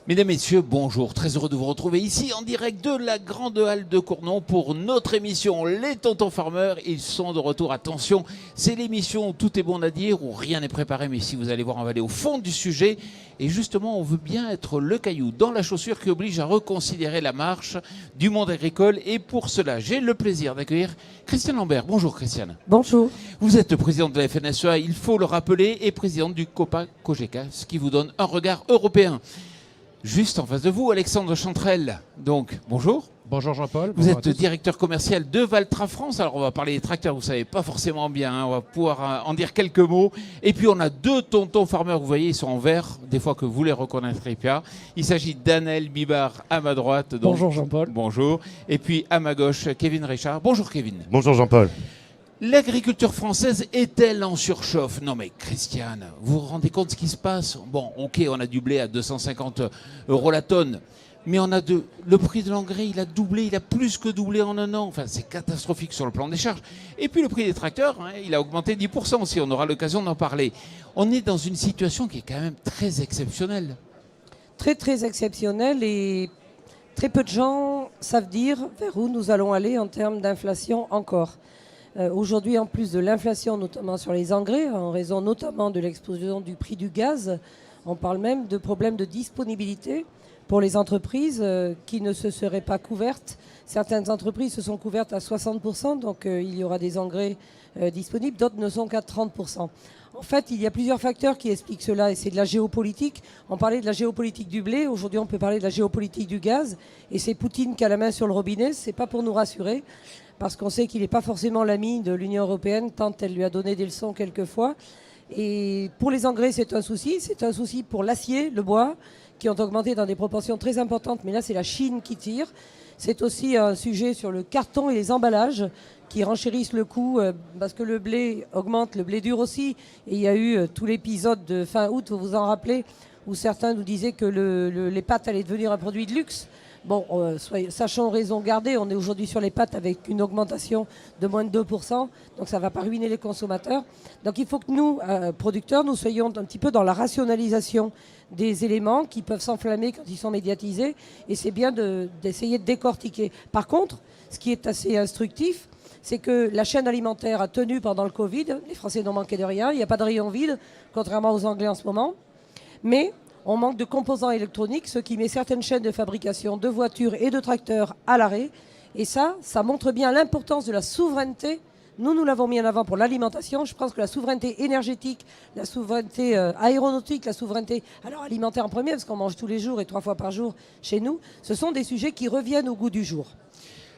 Mesdames, Messieurs, bonjour. Très heureux de vous retrouver ici en direct de la Grande Halle de Cournon pour notre émission Les Tontons Farmers. Ils sont de retour. Attention, c'est l'émission où tout est bon à dire, où rien n'est préparé. Mais si vous allez voir, on va aller au fond du sujet. Et justement, on veut bien être le caillou dans la chaussure qui oblige à reconsidérer la marche du monde agricole. Et pour cela, j'ai le plaisir d'accueillir Christiane Lambert. Bonjour Christiane. Bonjour. Vous êtes présidente de la FNSEA, il faut le rappeler, et présidente du COPA-COGECA, ce qui vous donne un regard européen. Juste en face de vous, Alexandre Chantrel. Donc, bonjour. Bonjour Jean-Paul. Vous êtes directeur commercial de Valtra France. Alors, on va parler des tracteurs, vous ne savez pas forcément bien. Hein. On va pouvoir en dire quelques mots. Et puis, on a deux tontons farmers. Vous voyez, ils sont en vert. Des fois que vous les reconnaîtrez pas. Il s'agit d'Anel Bibard à ma droite. Donc, bonjour Jean-Paul. Bonjour. Et puis, à ma gauche, Kevin Richard. Bonjour Kevin. Bonjour Jean-Paul. L'agriculture française est-elle en surchauffe? Non mais Christiane, vous vous rendez compte de ce qui se passe? Bon, ok, on a du blé à 250 € la tonne, mais on a le prix de l'engrais, il a doublé, il a plus que doublé en un an. Enfin, c'est catastrophique sur le plan des charges. Et puis le prix des tracteurs, hein, il a augmenté 10% aussi, on aura l'occasion d'en parler. On est dans une situation qui est quand même très exceptionnelle. Très très exceptionnelle et très peu de gens savent dire vers où nous allons aller en termes d'inflation encore. Aujourd'hui, en plus de l'inflation, notamment sur les engrais, en raison notamment de l'explosion du prix du gaz, on parle même de problèmes de disponibilité pour les entreprises qui ne se seraient pas couvertes. Certaines entreprises se sont couvertes à 60%, donc il y aura des engrais disponibles, d'autres ne sont qu'à 30%. En fait, il y a plusieurs facteurs qui expliquent cela et c'est de la géopolitique. On parlait de la géopolitique du blé, aujourd'hui on peut parler de la géopolitique du gaz et c'est Poutine qui a la main sur le robinet, c'est pas pour nous rassurer parce qu'on sait qu'il n'est pas forcément l'ami de l'Union européenne tant elle lui a donné des leçons quelquefois. Et pour les engrais, c'est un souci pour l'acier, le bois, qui ont augmenté dans des proportions très importantes, mais là c'est la Chine qui tire. C'est aussi un sujet sur le carton et les emballages qui renchérissent le coût parce que le blé augmente, le blé dur aussi. Et il y a eu tout l'épisode de fin août, vous vous en rappelez, où certains nous disaient que les pâtes allaient devenir un produit de luxe. Bon, sachons raison garder, on est aujourd'hui sur les pâtes avec une augmentation de moins de 2%, donc ça ne va pas ruiner les consommateurs. Donc il faut que nous, producteurs, nous soyons un petit peu dans la rationalisation des éléments qui peuvent s'enflammer quand ils sont médiatisés, et c'est bien d'essayer de décortiquer. Par contre, ce qui est assez instructif, c'est que la chaîne alimentaire a tenu pendant le Covid, les Français n'ont manqué de rien, il n'y a pas de rayon vide, contrairement aux Anglais en ce moment, mais on manque de composants électroniques, ce qui met certaines chaînes de fabrication de voitures et de tracteurs à l'arrêt. Et ça montre bien l'importance de la souveraineté. Nous l'avons mis en avant pour l'alimentation. Je pense que la souveraineté énergétique, la souveraineté aéronautique, la souveraineté alimentaire en premier, parce qu'on mange tous les jours et 3 fois par jour chez nous, ce sont des sujets qui reviennent au goût du jour.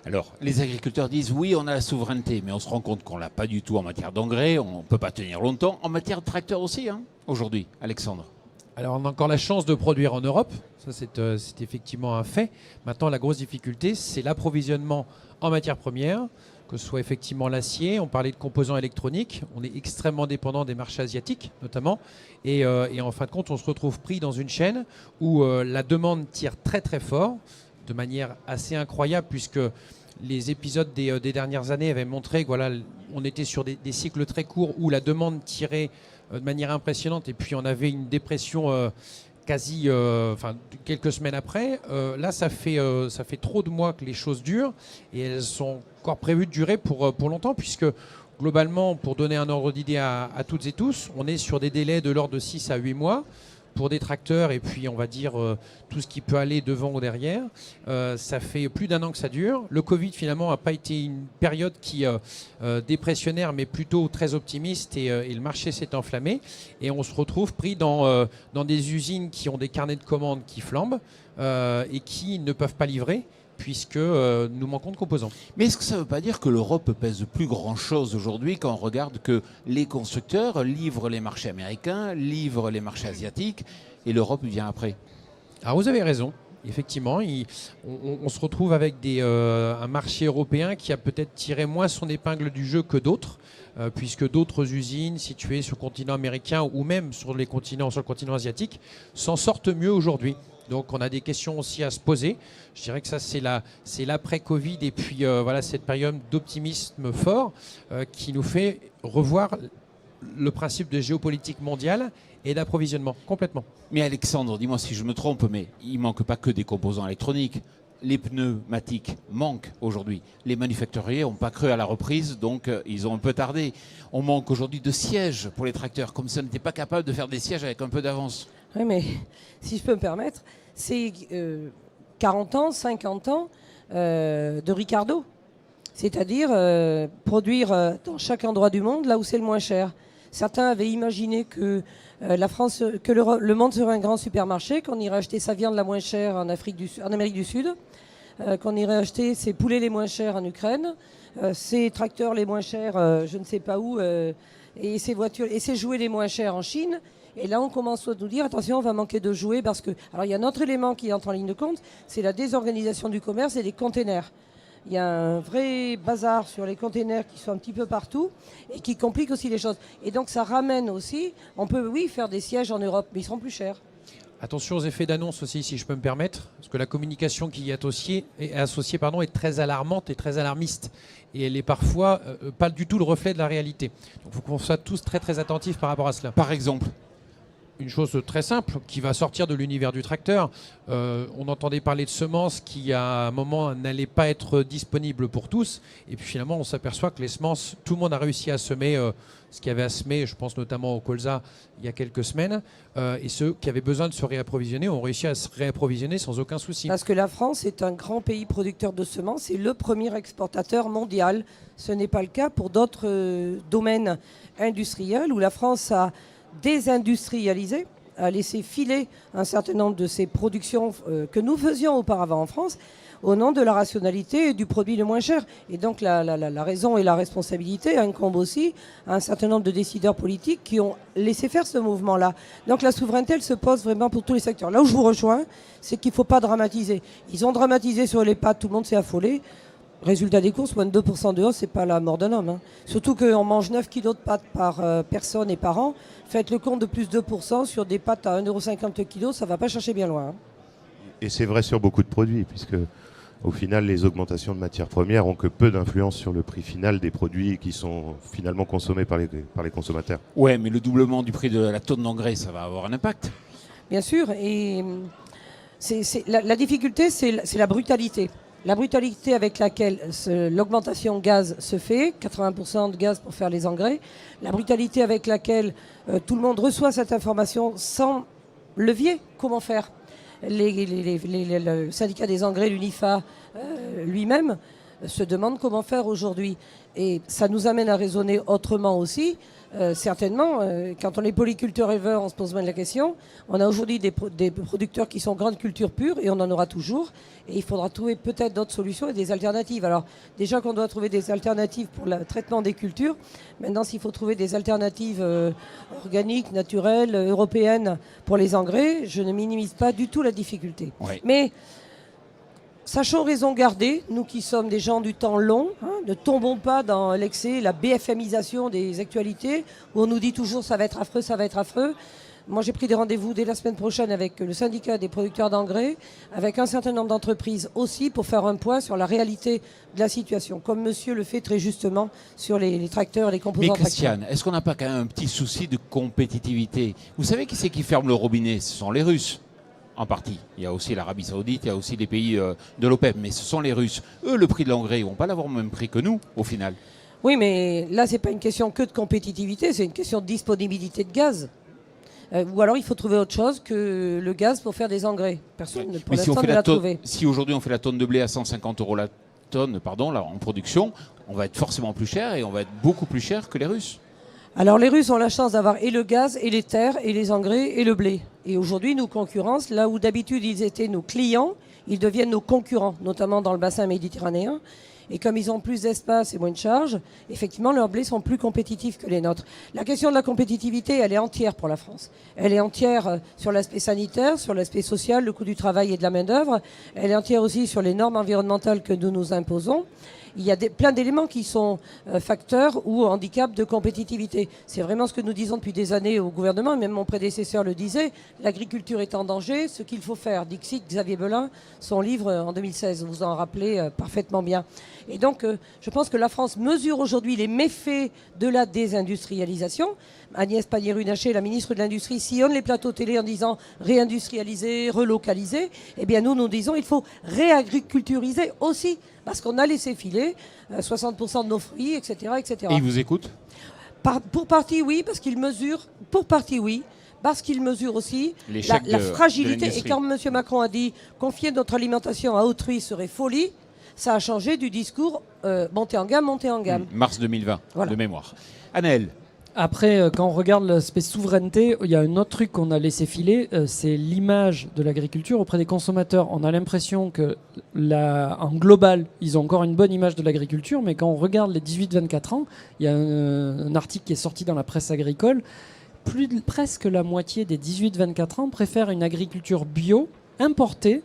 Alors, les agriculteurs disent oui, on a la souveraineté, mais on se rend compte qu'on ne l'a pas du tout en matière d'engrais, on ne peut pas tenir longtemps. En matière de tracteurs aussi, hein, aujourd'hui, Alexandre. Alors on a encore la chance de produire en Europe, ça c'est effectivement un fait. Maintenant la grosse difficulté c'est l'approvisionnement en matières premières, que ce soit effectivement l'acier, on parlait de composants électroniques, on est extrêmement dépendant des marchés asiatiques notamment, et en fin de compte on se retrouve pris dans une chaîne où la demande tire très très fort, de manière assez incroyable puisque les épisodes des dernières années avaient montré que voilà, on était sur des cycles très courts où la demande tirait de manière impressionnante et puis on avait une dépression quelques semaines après. Là, ça fait trop de mois que les choses durent et elles sont encore prévues de durer pour longtemps puisque globalement, pour donner un ordre d'idée à toutes et tous, on est sur des délais de l'ordre de 6 à 8 mois. Pour des tracteurs et puis on va dire tout ce qui peut aller devant ou derrière. Ça fait plus d'1 an que ça dure. Le Covid finalement n'a pas été une période qui dépressionnaire mais plutôt très optimiste et le marché s'est enflammé et on se retrouve pris dans des usines qui ont des carnets de commandes qui flambent et qui ne peuvent pas livrer puisque nous manquons de composants. Mais est-ce que ça ne veut pas dire que l'Europe pèse plus grand-chose aujourd'hui quand on regarde que les constructeurs livrent les marchés américains, livrent les marchés asiatiques et l'Europe vient après? Alors vous avez raison. Effectivement, on se retrouve avec un marché européen qui a peut-être tiré moins son épingle du jeu que d'autres, puisque d'autres usines situées sur le continent américain ou même sur le continent asiatique s'en sortent mieux aujourd'hui. Donc on a des questions aussi à se poser. Je dirais que ça c'est l'après-Covid et puis voilà cette période d'optimisme fort qui nous fait revoir le principe de géopolitique mondiale et d'approvisionnement, complètement. Mais Alexandre, dis-moi si je me trompe, mais il ne manque pas que des composants électroniques. Les pneumatiques manquent aujourd'hui. Les manufacturiers n'ont pas cru à la reprise, donc ils ont un peu tardé. On manque aujourd'hui de sièges pour les tracteurs, comme si on n'était pas capable de faire des sièges avec un peu d'avance. Oui, mais si je peux me permettre, c'est 40 ans, 50 ans de Ricardo. C'est-à-dire produire dans chaque endroit du monde là où c'est le moins cher. Certains avaient imaginé que la France, que le monde serait un grand supermarché, qu'on irait acheter sa viande la moins chère en Amérique du Sud, qu'on irait acheter ses poulets les moins chers en Ukraine, ses tracteurs les moins chers je ne sais pas où, et ses voitures et ses jouets les moins chers en Chine. Et là, on commence à nous dire, attention, on va manquer de jouets parce que... Alors, il y a un autre élément qui entre en ligne de compte, c'est la désorganisation du commerce et des containers. Il y a un vrai bazar sur les containers qui sont un petit peu partout et qui compliquent aussi les choses. Et donc, ça ramène aussi... On peut, oui, faire des sièges en Europe, mais ils seront plus chers. Attention aux effets d'annonce aussi, si je peux me permettre, parce que la communication qui y est associée est très alarmante et très alarmiste. Et elle est parfois pas du tout le reflet de la réalité. Donc il faut qu'on soit tous très très attentifs par rapport à cela. Par exemple, une chose très simple qui va sortir de l'univers du tracteur. On entendait parler de semences qui à un moment n'allaient pas être disponibles pour tous. Et puis finalement on s'aperçoit que les semences, tout le monde a réussi à semer ce qu'il y avait à semer, je pense notamment au colza il y a quelques semaines. Et ceux qui avaient besoin de se réapprovisionner ont réussi à se réapprovisionner sans aucun souci. Parce que la France est un grand pays producteur de semences et le premier exportateur mondial. Ce n'est pas le cas pour d'autres domaines industriels où la France a désindustrialisé, a laissé filer un certain nombre de ces productions que nous faisions auparavant en France au nom de la rationalité et du produit le moins cher. Et donc la raison et la responsabilité incombent aussi à un certain nombre de décideurs politiques qui ont laissé faire ce mouvement-là. Donc la souveraineté, elle se pose vraiment pour tous les secteurs. Là où je vous rejoins, c'est qu'il ne faut pas dramatiser. Ils ont dramatisé sur les pâtes, tout le monde s'est affolé. Résultat des courses, moins de 2% de hausse, c'est pas la mort d'un homme. Surtout qu'on mange 9 kilos de pâtes par personne et par an. Faites le compte de plus de 2% sur des pâtes à 1,50 € kilo, ça va pas chercher bien loin. Et c'est vrai sur beaucoup de produits, puisque au final, les augmentations de matières premières ont que peu d'influence sur le prix final des produits qui sont finalement consommés par les consommateurs. Ouais, mais le doublement du prix de la tonne d'engrais, ça va avoir un impact. Bien sûr, et la difficulté, c'est la brutalité. La brutalité avec laquelle l'augmentation gaz se fait, 80% de gaz pour faire les engrais, la brutalité avec laquelle tout le monde reçoit cette information sans levier, comment faire ? Le syndicat des engrais, l'UNIFA lui-même, se demande comment faire aujourd'hui. Et ça nous amène à raisonner autrement aussi. Certainement, quand on est polyculteur éleveur, on se pose même la question. On a aujourd'hui des producteurs qui sont grandes cultures pures et on en aura toujours. Et il faudra trouver peut-être d'autres solutions et des alternatives. Alors déjà qu'on doit trouver des alternatives pour le traitement des cultures, maintenant s'il faut trouver des alternatives organiques, naturelles, européennes pour les engrais, je ne minimise pas du tout la difficulté. Oui. Mais sachons raison garder, nous qui sommes des gens du temps long, ne tombons pas dans l'excès, la BFMisation des actualités, où on nous dit toujours ça va être affreux, ça va être affreux. Moi j'ai pris des rendez-vous dès la semaine prochaine avec le syndicat des producteurs d'engrais, avec un certain nombre d'entreprises aussi, pour faire un point sur la réalité de la situation, comme monsieur le fait très justement sur les tracteurs, les composants Mais tracteurs. Christiane, est-ce qu'on n'a pas quand même un petit souci de compétitivité ? Vous savez qui c'est qui ferme le robinet ? Ce sont les Russes. En partie. Il y a aussi l'Arabie Saoudite, il y a aussi les pays de l'OPEP, mais ce sont les Russes. Eux, le prix de l'engrais, ils ne vont pas l'avoir au même prix que nous, au final. Oui, mais là, ce n'est pas une question que de compétitivité, c'est une question de disponibilité de gaz. Ou alors, il faut trouver autre chose que le gaz pour faire des engrais. Personne, pour l'instant, ne l'a trouvé. Si aujourd'hui, on fait la tonne de blé à 150 € la tonne, là, en production, on va être forcément plus cher et on va être beaucoup plus cher que les Russes. Alors les Russes ont la chance d'avoir et le gaz, et les terres, et les engrais, et le blé. Et aujourd'hui, nous concurrencent, là où d'habitude ils étaient nos clients, ils deviennent nos concurrents, notamment dans le bassin méditerranéen. Et comme ils ont plus d'espace et moins de charges, effectivement, leurs blés sont plus compétitifs que les nôtres. La question de la compétitivité, elle est entière pour la France. Elle est entière sur l'aspect sanitaire, sur l'aspect social, le coût du travail et de la main-d'œuvre. Elle est entière aussi sur les normes environnementales que nous nous imposons. il y a plein d'éléments qui sont facteurs ou handicap de compétitivité. C'est vraiment ce que nous disons depuis des années au gouvernement, et même mon prédécesseur le disait, l'agriculture est en danger, ce qu'il faut faire. Dixit Xavier Belin, son livre en 2016, vous en rappelez parfaitement bien. Et donc, je pense que la France mesure aujourd'hui les méfaits de la désindustrialisation. Agnès Pannier-Runacher, la ministre de l'Industrie, sillonne les plateaux télé en disant réindustrialiser, relocaliser. Eh bien, nous disons il faut réagriculturiser aussi, parce qu'on a laissé filer 60% de nos fruits, etc. etc. Et ils vous écoutent ? Pour partie, oui, parce qu'ils mesurent. Pour partie, oui. Parce qu'ils mesurent aussi L'échec la de fragilité. Et l'industrie. quand M. Macron a dit confier notre alimentation à autrui serait folie, ça a changé du discours monter en gamme, monter en gamme. Mars 2020, Voilà. de mémoire. Anaël, Après, quand on regarde l'aspect souveraineté, il y a un autre truc qu'on a laissé filer, c'est l'image de l'agriculture auprès des consommateurs. On a l'impression que, en global, ils ont encore une bonne image de l'agriculture, mais quand on regarde les 18-24 ans, il y a un article qui est sorti dans la presse agricole, presque la moitié des 18-24 ans préfèrent une agriculture bio, importée,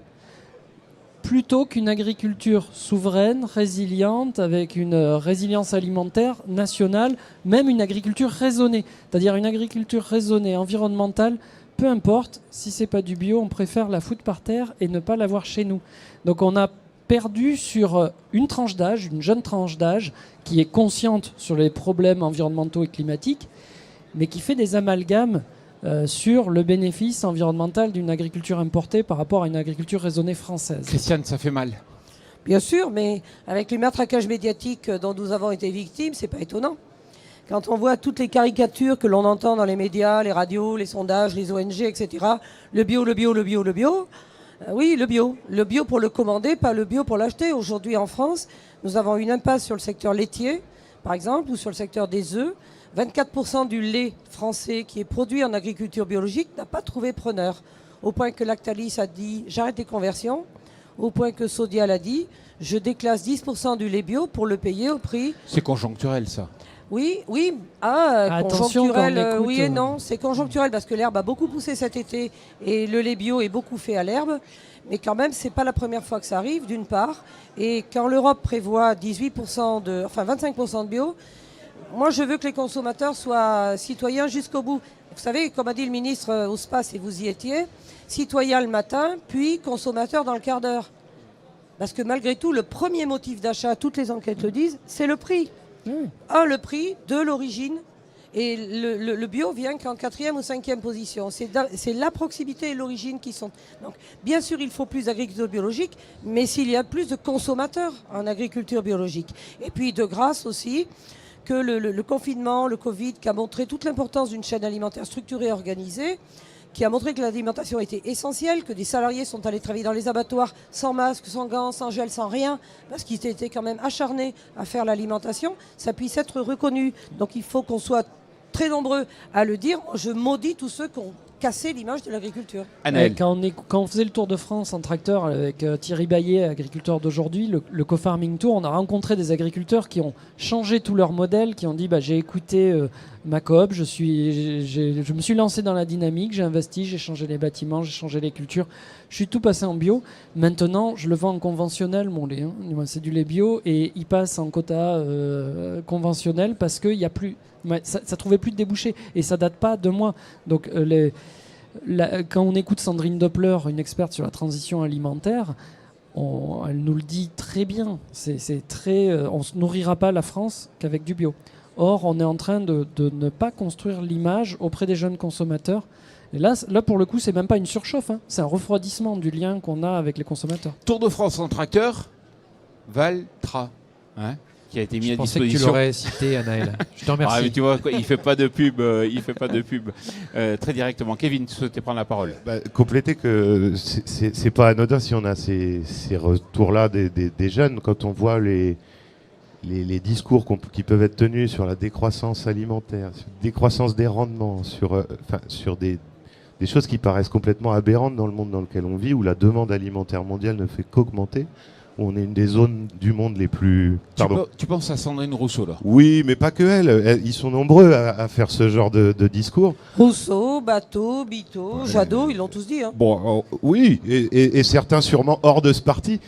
plutôt qu'une agriculture souveraine, résiliente, avec une résilience alimentaire nationale, même une agriculture raisonnée. C'est-à-dire une agriculture raisonnée, environnementale, peu importe, si c'est pas du bio, on préfère la foutre par terre et ne pas l'avoir chez nous. Donc on a perdu sur une tranche d'âge, une jeune tranche d'âge, qui est consciente sur les problèmes environnementaux et climatiques, mais qui fait des amalgames sur le bénéfice environnemental d'une agriculture importée par rapport à une agriculture raisonnée française. Christiane, ça fait mal. Bien sûr, mais avec les matraquages médiatiques dont nous avons été victimes, c'est pas étonnant. Quand on voit toutes les caricatures que l'on entend dans les médias, les radios, les sondages, les ONG, etc. Le bio, le bio, le bio, le bio. Oui, le bio. Le bio pour le commander, pas le bio pour l'acheter. Aujourd'hui en France, nous avons une impasse sur le secteur laitier, par exemple, ou sur le secteur des œufs. 24% du lait français qui est produit en agriculture biologique n'a pas trouvé preneur. Au point que Lactalis a dit « j'arrête les conversions », au point que Sodial a dit « je déclasse 10% du lait bio pour le payer au prix ». C'est conjoncturel, ça. Oui, Attention conjoncturel, quand on écoute, oui et non. C'est conjoncturel parce que l'herbe a beaucoup poussé cet été et le lait bio est beaucoup fait à l'herbe. Mais quand même, c'est pas la première fois que ça arrive, d'une part. Et quand l'Europe prévoit 25% de bio, moi, je veux que les consommateurs soient citoyens jusqu'au bout. Vous savez, comme a dit le ministre au SPACE, et vous y étiez, citoyen le matin, puis consommateur dans le quart d'heure. Parce que malgré tout, le premier motif d'achat, toutes les enquêtes le disent, c'est le prix. Le prix de l'origine. Et le bio vient qu'en 4e ou 5e position. C'est la proximité et l'origine qui sont... Donc, bien sûr, il faut plus d'agriculture biologique, mais s'il y a plus de consommateurs en agriculture biologique. Et puis, de grâce aussi, que le confinement, le Covid, qui a montré toute l'importance d'une chaîne alimentaire structurée et organisée, qui a montré que l'alimentation était essentielle, que des salariés sont allés travailler dans les abattoirs sans masque, sans gants, sans gel, sans rien, parce qu'ils étaient quand même acharnés à faire l'alimentation, ça puisse être reconnu. Donc il faut qu'on soit très nombreux à le dire. Je maudis tous ceux qui ont cassé l'image de l'agriculture. Anaël. Quand on faisait le tour de France en tracteur avec Thierry Baillet, agriculteur d'aujourd'hui, le Co-Farming Tour, on a rencontré des agriculteurs qui ont changé tout leur modèle, qui ont dit j'ai écouté ma coop, je me suis lancé dans la dynamique, j'ai investi, j'ai changé les bâtiments, j'ai changé les cultures, je suis tout passé en bio. Maintenant, je le vends en conventionnel, mon lait. C'est du lait bio et il passe en quota conventionnel parce qu'il n'y a plus... Ça trouvait plus de débouchés et ça date pas de moi. Donc quand on écoute Sandrine Doppler, une experte sur la transition alimentaire, elle nous le dit très bien. On ne se nourrira pas la France qu'avec du bio. Or, on est en train de ne pas construire l'image auprès des jeunes consommateurs. Et là, pour le coup, c'est même pas une surchauffe. C'est un refroidissement du lien qu'on a avec les consommateurs. Tour de France en tracteur, Valtra, qui a été mis à Je pensais que tu disposition. l'aurais cité, Anaël. Je te remercie. Mais tu vois, il fait pas de pub, très directement. Kevin, tu souhaitais prendre la parole. Compléter que c'est pas anodin si on a ces retours-là des jeunes, quand on voit les discours qui peuvent être tenus sur la décroissance alimentaire, sur la décroissance des rendements, sur des choses qui paraissent complètement aberrantes dans le monde dans lequel on vit, où la demande alimentaire mondiale ne fait qu'augmenter. On est une des zones du monde les plus... Pardon. Tu penses à Sandrine Rousseau, là? Oui, mais pas que elle. Ils sont nombreux à faire ce genre de discours. Rousseau, Bateau, Biteau, Jadot, ils l'ont tous dit. Hein. Bon, oui, et certains sûrement hors de ce parti,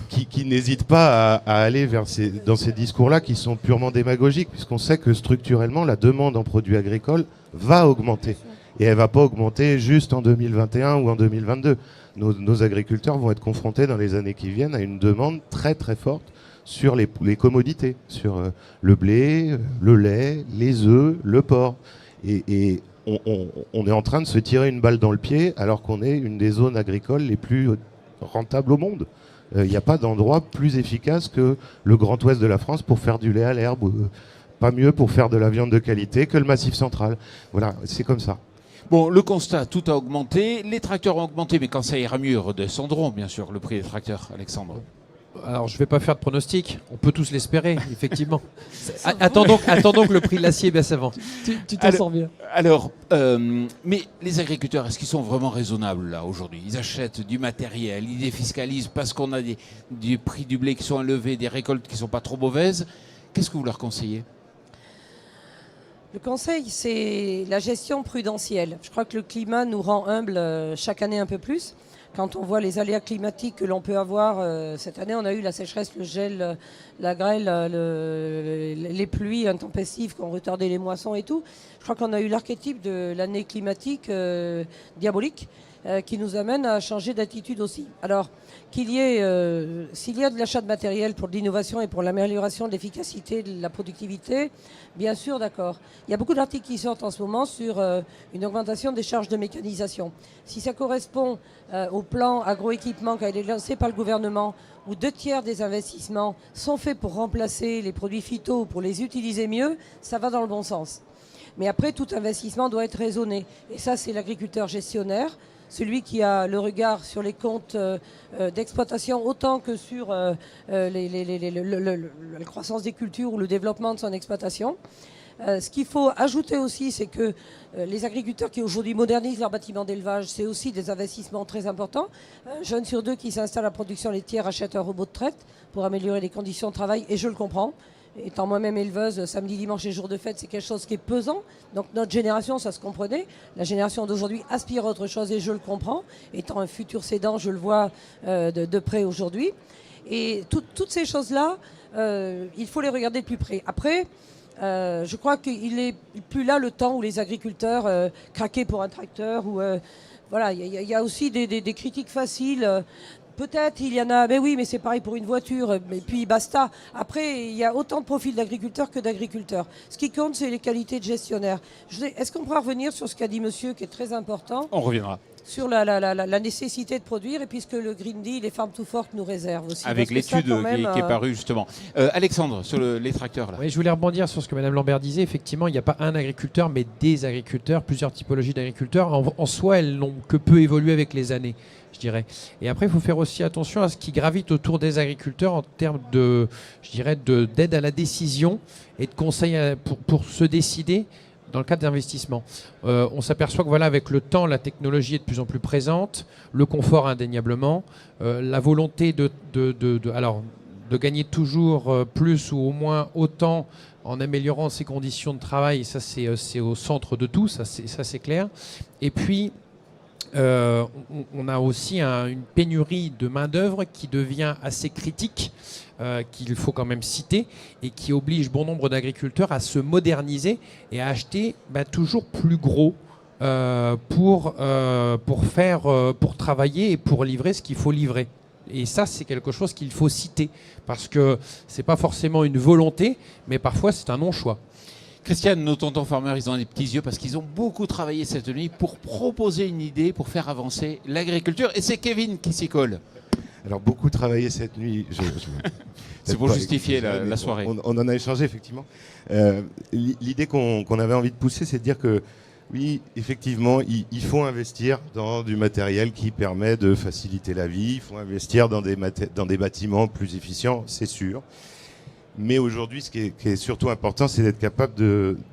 qui n'hésitent pas à aller dans ces discours-là qui sont purement démagogiques, puisqu'on sait que structurellement, la demande en produits agricoles va augmenter. Et elle ne va pas augmenter juste en 2021 ou en 2022. Nos agriculteurs vont être confrontés dans les années qui viennent à une demande très très forte sur les commodités, sur le blé, le lait, les œufs, le porc. Et on est en train de se tirer une balle dans le pied alors qu'on est une des zones agricoles les plus rentables au monde. Il n'y a pas d'endroit plus efficace que le Grand Ouest de la France pour faire du lait à l'herbe, pas mieux pour faire de la viande de qualité que le Massif central. Voilà, c'est comme ça. Bon, le constat, tout a augmenté, les tracteurs ont augmenté, mais quand ça ira mieux, redescendront bien sûr le prix des tracteurs, Alexandre. Alors, je ne vais pas faire de pronostic. On peut tous l'espérer, effectivement. Attendons que le prix de l'acier baisse avant. Tu t'en sors bien. Alors, mais les agriculteurs, est-ce qu'ils sont vraiment raisonnables là aujourd'hui? Ils achètent du matériel, ils défiscalisent parce qu'on a des prix du blé qui sont élevés, des récoltes qui ne sont pas trop mauvaises. Qu'est-ce que vous leur conseillez? Le conseil, c'est la gestion prudentielle. Je crois que le climat nous rend humbles chaque année un peu plus. Quand on voit les aléas climatiques que l'on peut avoir, cette année on a eu la sécheresse, le gel, la grêle, les pluies intempestives qui ont retardé les moissons et tout. Je crois qu'on a eu l'archétype de l'année climatique diabolique qui nous amène à changer d'attitude aussi. Alors, s'il y a de l'achat de matériel pour l'innovation et pour l'amélioration de l'efficacité de la productivité, bien sûr, d'accord. Il y a beaucoup d'articles qui sortent en ce moment sur une augmentation des charges de mécanisation. Si ça correspond au plan agroéquipement qui a été lancé par le gouvernement, où 2/3 des investissements sont faits pour remplacer les produits phyto ou pour les utiliser mieux, ça va dans le bon sens. Mais après, tout investissement doit être raisonné. Et ça, c'est l'agriculteur gestionnaire, celui qui a le regard sur les comptes d'exploitation autant que sur la croissance des cultures ou le développement de son exploitation. Ce qu'il faut ajouter aussi, c'est que les agriculteurs qui aujourd'hui modernisent leurs bâtiments d'élevage, c'est aussi des investissements très importants. Un jeune sur deux qui s'installe à la production laitière achète un robot de traite pour améliorer les conditions de travail, et je le comprends. Étant moi-même éleveuse, samedi, dimanche et jour de fête, c'est quelque chose qui est pesant. Donc notre génération, ça se comprenait. La génération d'aujourd'hui aspire à autre chose et je le comprends. Étant un futur cédant, je le vois de près aujourd'hui. Et toutes ces choses-là, il faut les regarder de plus près. Après, je crois qu'il n'est plus là le temps où les agriculteurs craquaient pour un tracteur. Voilà, il y a aussi des critiques faciles. Peut-être il y en a, mais oui, mais c'est pareil pour une voiture, et puis basta. Après, il y a autant de profils d'agriculteurs que d'agriculteurs. Ce qui compte, c'est les qualités de gestionnaire. Est-ce qu'on pourra revenir sur ce qu'a dit monsieur, qui est très important? On reviendra. Sur la nécessité de produire, et puisque le Green Deal et Farm to Fork nous réservent aussi. Avec l'étude qui est parue justement. Alexandre, sur les tracteurs là. Oui, je voulais rebondir sur ce que Mme Lambert disait. Effectivement, il n'y a pas un agriculteur, mais des agriculteurs, plusieurs typologies d'agriculteurs. En soi, elles n'ont que peu évolué avec les années, je dirais. Et après, il faut faire aussi attention à ce qui gravite autour des agriculteurs en termes de, je dirais, d'aide à la décision et de conseils pour se décider dans le cadre d'investissement. On s'aperçoit que voilà, avec le temps, la technologie est de plus en plus présente, le confort indéniablement, la volonté de gagner toujours plus ou au moins autant en améliorant ses conditions de travail, ça c'est au centre de tout, ça c'est clair. Et puis, on a aussi une pénurie de main-d'œuvre qui devient assez critique, qu'il faut quand même citer, et qui oblige bon nombre d'agriculteurs à se moderniser et à acheter toujours plus gros pour travailler et pour livrer ce qu'il faut livrer. Et ça, c'est quelque chose qu'il faut citer, parce que c'est pas forcément une volonté, mais parfois c'est un non-choix. Christiane, nos tontons farmers, ils ont des petits yeux parce qu'ils ont beaucoup travaillé cette nuit pour proposer une idée, pour faire avancer l'agriculture. Et c'est Kevin qui s'y colle. Alors, beaucoup travaillé cette nuit. C'est pour justifier la soirée. On en a échangé, effectivement. L'idée qu'on avait envie de pousser, c'est de dire que, oui, effectivement, il faut investir dans du matériel qui permet de faciliter la vie. Il faut investir dans des bâtiments plus efficients, c'est sûr. Mais aujourd'hui, ce qui est surtout important, c'est d'être capable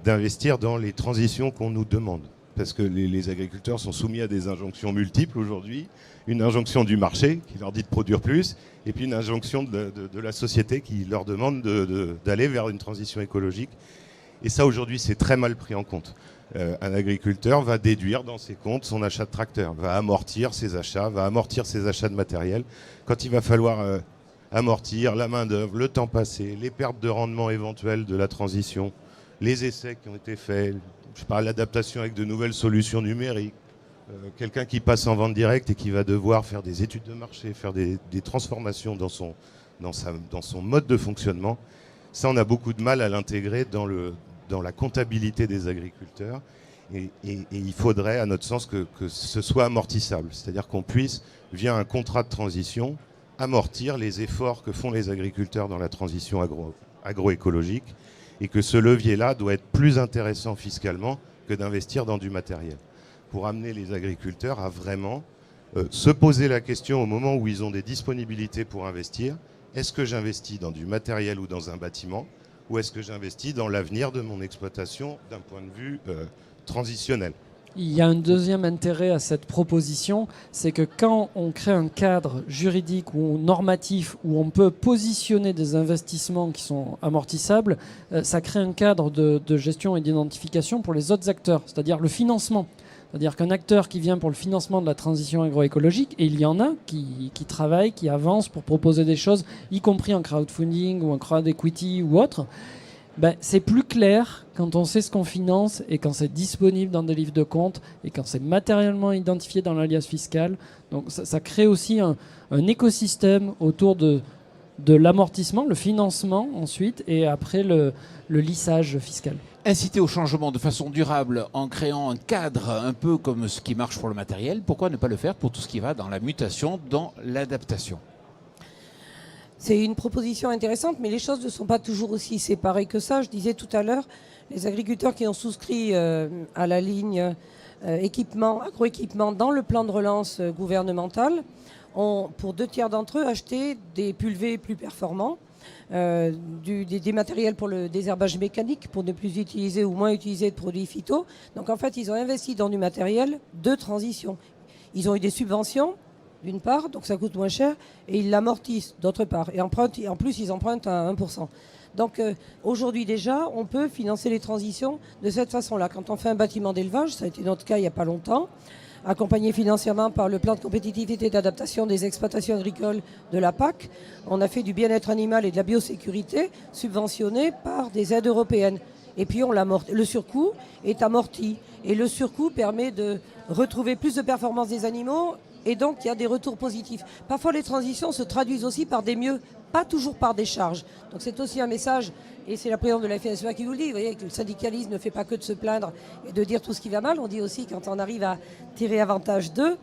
d'investir dans les transitions qu'on nous demande. parce que les agriculteurs sont soumis à des injonctions multiples aujourd'hui. Une injonction du marché qui leur dit de produire plus, et puis une injonction de la société qui leur demande d'aller vers une transition écologique. Et ça, aujourd'hui, c'est très mal pris en compte. Un agriculteur va déduire dans ses comptes son achat de tracteur, va amortir ses achats de matériel. Quand il va falloir amortir la main-d'œuvre, le temps passé, les pertes de rendement éventuelles de la transition, les essais qui ont été faits, je parle d'adaptation avec de nouvelles solutions numériques, quelqu'un qui passe en vente directe et qui va devoir faire des études de marché, faire des transformations dans son mode de fonctionnement, ça, on a beaucoup de mal à l'intégrer dans la comptabilité des agriculteurs. Et il faudrait, à notre sens, que ce soit amortissable. C'est-à-dire qu'on puisse, via un contrat de transition, amortir les efforts que font les agriculteurs dans la transition agroécologique, et que ce levier-là doit être plus intéressant fiscalement que d'investir dans du matériel, pour amener les agriculteurs à vraiment se poser la question au moment où ils ont des disponibilités pour investir. Est-ce que j'investis dans du matériel ou dans un bâtiment, ou est-ce que j'investis dans l'avenir de mon exploitation d'un point de vue transitionnel ? Il y a un deuxième intérêt à cette proposition, c'est que quand on crée un cadre juridique ou normatif où on peut positionner des investissements qui sont amortissables, ça crée un cadre de gestion et d'identification pour les autres acteurs, c'est-à-dire le financement. C'est-à-dire qu'un acteur qui vient pour le financement de la transition agroécologique, et il y en a qui travaillent, qui avancent pour proposer des choses, y compris en crowdfunding ou en crowd equity ou autre, ben, c'est plus clair quand on sait ce qu'on finance et quand c'est disponible dans des livres de compte et quand c'est matériellement identifié dans l'alias fiscal. Donc ça crée aussi un écosystème autour de l'amortissement, le financement ensuite, et après le lissage fiscal. Inciter au changement de façon durable en créant un cadre un peu comme ce qui marche pour le matériel, pourquoi ne pas le faire pour tout ce qui va dans la mutation, dans l'adaptation ? C'est une proposition intéressante, mais les choses ne sont pas toujours aussi séparées que ça. Je disais tout à l'heure, les agriculteurs qui ont souscrit à la ligne agroéquipement dans le plan de relance gouvernemental ont, pour 2/3 d'entre eux, acheté des pulvés plus performants, des matériels pour le désherbage mécanique, pour ne plus utiliser ou moins utiliser de produits phyto. Donc en fait, ils ont investi dans du matériel de transition. Ils ont eu des subventions, d'une part, donc ça coûte moins cher, et ils l'amortissent, d'autre part. Et en plus, ils empruntent à 1%. Donc aujourd'hui déjà, on peut financer les transitions de cette façon-là. Quand on fait un bâtiment d'élevage, ça a été notre cas il n'y a pas longtemps, accompagné financièrement par le plan de compétitivité et d'adaptation des exploitations agricoles de la PAC, on a fait du bien-être animal et de la biosécurité subventionné par des aides européennes. Et puis le surcoût est amorti. Et le surcoût permet de retrouver plus de performance des animaux. Et donc, il y a des retours positifs. Parfois, les transitions se traduisent aussi par des mieux, pas toujours par des charges. Donc, c'est aussi un message, et c'est la présidente de la FNSEA qui vous le dit, vous voyez, que le syndicalisme ne fait pas que de se plaindre et de dire tout ce qui va mal. On dit aussi quand on arrive à tirer avantage d'eux.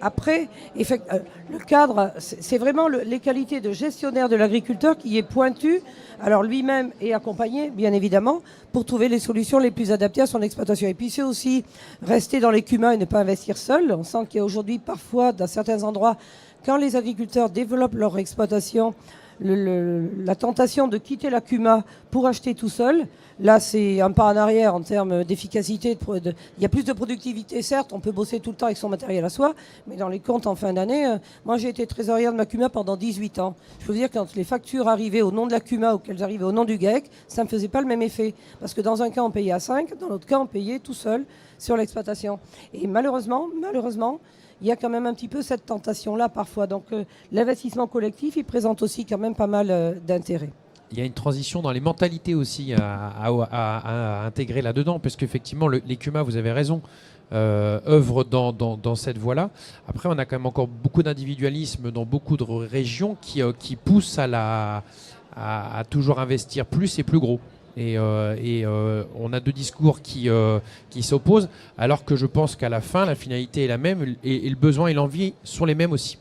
Après, le cadre, c'est vraiment les qualités de gestionnaire de l'agriculteur qui est pointu. Alors, lui-même est accompagné, bien évidemment, pour trouver les solutions les plus adaptées à son exploitation. Et puis, c'est aussi rester dans l'écumin et ne pas investir seul. On sent qu'il y a aujourd'hui, parfois, dans certains endroits, quand les agriculteurs développent leur exploitation, la tentation de quitter la CUMA pour acheter tout seul, là c'est un pas en arrière en termes d'efficacité. Il y a plus de productivité, certes, on peut bosser tout le temps avec son matériel à soi, mais dans les comptes en fin d'année, moi j'ai été trésorière de ma CUMA pendant 18 ans. Je peux vous dire, quand les factures arrivaient au nom de la CUMA ou qu'elles arrivaient au nom du GAEC, ça ne me faisait pas le même effet. Parce que dans un cas on payait à 5, dans l'autre cas on payait tout seul sur l'exploitation. Et malheureusement, il y a quand même un petit peu cette tentation-là parfois. Donc l'investissement collectif, il présente aussi quand même pas mal d'intérêt. Il y a une transition dans les mentalités aussi à intégrer là-dedans, parce qu'effectivement, les CUMA, vous avez raison, œuvrent dans cette voie-là. Après, on a quand même encore beaucoup d'individualisme dans beaucoup de régions qui poussent à toujours investir plus et plus gros. Et on a deux discours qui s'opposent, alors que je pense qu'à la fin, la finalité est la même et le besoin et l'envie sont les mêmes aussi.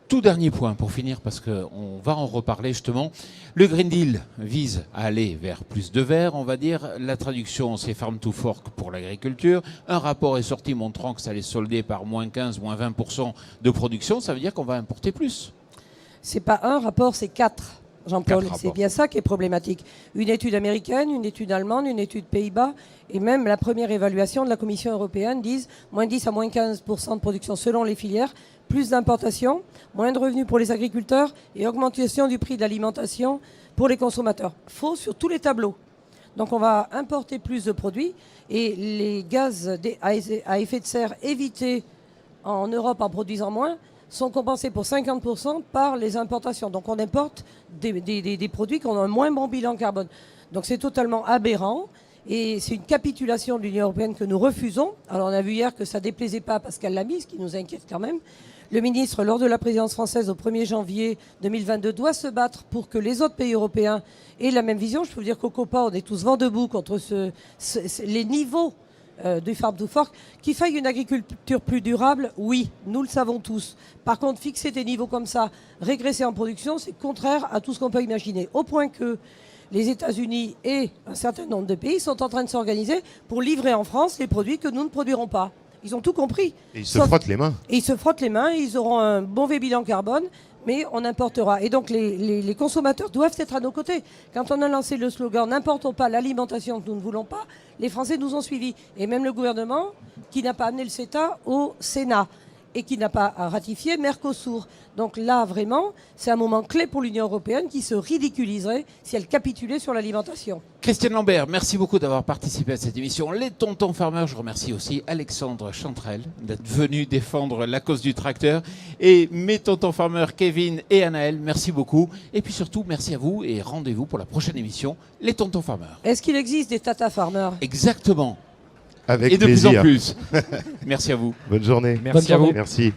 Tout dernier point pour finir, parce qu'on va en reparler justement. Le Green Deal vise à aller vers plus de verre, on va dire. La traduction, c'est Farm to Fork pour l'agriculture. Un rapport est sorti montrant que ça allait solder par moins 15, moins 20% de production. Ça veut dire qu'on va importer plus. C'est pas un rapport, c'est 4. Jean-Paul. 4 C'est rapports. bien ça qui est problématique. Une étude américaine, une étude allemande, une étude Pays-Bas et même la première évaluation de la Commission européenne disent moins 10 à moins 15% de production selon les filières, plus d'importations, moins de revenus pour les agriculteurs et augmentation du prix de l'alimentation pour les consommateurs. Faux sur tous les tableaux. Donc on va importer plus de produits et les gaz à effet de serre évités en Europe en produisant moins sont compensés pour 50% par les importations. Donc on importe des produits qui ont un moins bon bilan carbone. Donc c'est totalement aberrant et c'est une capitulation de l'Union européenne que nous refusons. Alors on a vu hier que ça ne déplaisait pas à Pascal Lamy, ce qui nous inquiète quand même. Le ministre, lors de la présidence française au 1er janvier 2022, doit se battre pour que les autres pays européens aient la même vision. Je peux vous dire qu'au COPA, on est tous vent debout contre les niveaux du Farm to Fork. Qu'il faille une agriculture plus durable, oui, nous le savons tous. Par contre, fixer des niveaux comme ça, régresser en production, c'est contraire à tout ce qu'on peut imaginer. Au point que les États-Unis et un certain nombre de pays sont en train de s'organiser pour livrer en France les produits que nous ne produirons pas. Ils ont tout compris. Et ils se frottent les mains. Et ils se frottent les mains, ils auront un mauvais bilan carbone, mais on importera. Et donc les consommateurs doivent être à nos côtés. Quand on a lancé le slogan « N'importons pas l'alimentation que nous ne voulons pas », les Français nous ont suivis. Et même le gouvernement, qui n'a pas amené le CETA au Sénat et qui n'a pas ratifié Mercosur. Donc là, vraiment, c'est un moment clé pour l'Union européenne qui se ridiculiserait si elle capitulait sur l'alimentation. Christiane Lambert, merci beaucoup d'avoir participé à cette émission. Les Tontons Farmers, je remercie aussi Alexandre Chantrel d'être venu défendre la cause du tracteur. Et mes Tontons Farmers, Kevin et Anaël, merci beaucoup. Et puis surtout, merci à vous et rendez-vous pour la prochaine émission, Les Tontons Farmers. Est-ce qu'il existe des Tata Farmers ? Exactement. Avec Et de plaisir. plus en plus. Merci à vous. Bonne journée. Merci à vous. Merci.